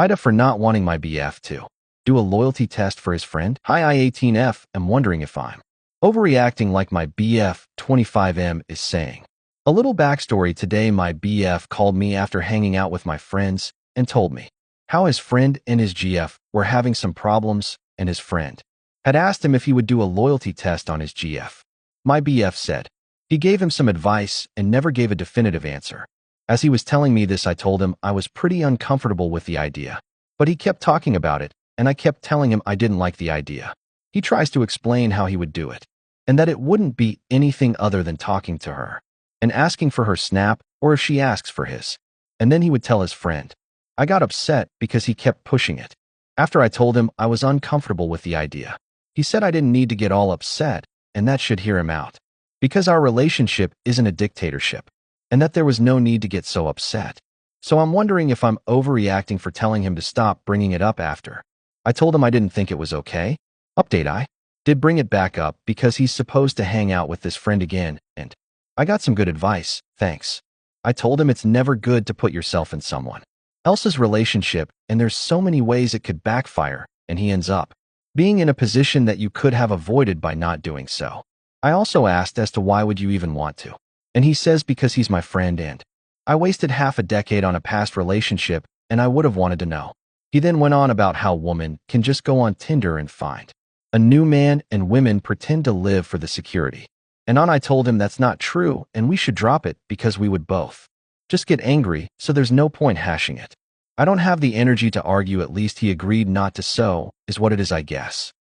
Ida for not wanting my BF to do a loyalty test for his friend. Hi, I-18F am wondering if I'm overreacting like my BF 25M is saying. A little backstory: today my BF called me after hanging out with my friends and told me how his friend and his GF were having some problems, and his friend had asked him if he would do a loyalty test on his GF. My BF said he gave him some advice and never gave a definitive answer. As he was telling me this, I told him I was pretty uncomfortable with the idea, but he kept talking about it, and I kept telling him I didn't like the idea. He tries to explain how he would do it, and that it wouldn't be anything other than talking to her and asking for her snap or if she asks for his, and then he would tell his friend. I got upset because he kept pushing it. After I told him I was uncomfortable with the idea, he said I didn't need to get all upset and that should hear him out, because our relationship isn't a dictatorship, and that there was no need to get so upset. So I'm wondering if I'm overreacting for telling him to stop bringing it up after I told him I didn't think it was okay. Update: I did bring it back up because he's supposed to hang out with this friend again, and I got some good advice, thanks. I told him it's never good to put yourself in someone else's relationship, and there's so many ways it could backfire, and he ends up being in a position that you could have avoided by not doing so. I also asked as to why would you even want to, and he says because he's my friend and I wasted half a decade on a past relationship and I would have wanted to know. He then went on about how women can just go on Tinder and find a new man and women pretend to live for the security. And I told him that's not true and we should drop it because we would both just get angry, so there's no point hashing it. I don't have the energy to argue. At least he agreed not to, so is what it is, I guess.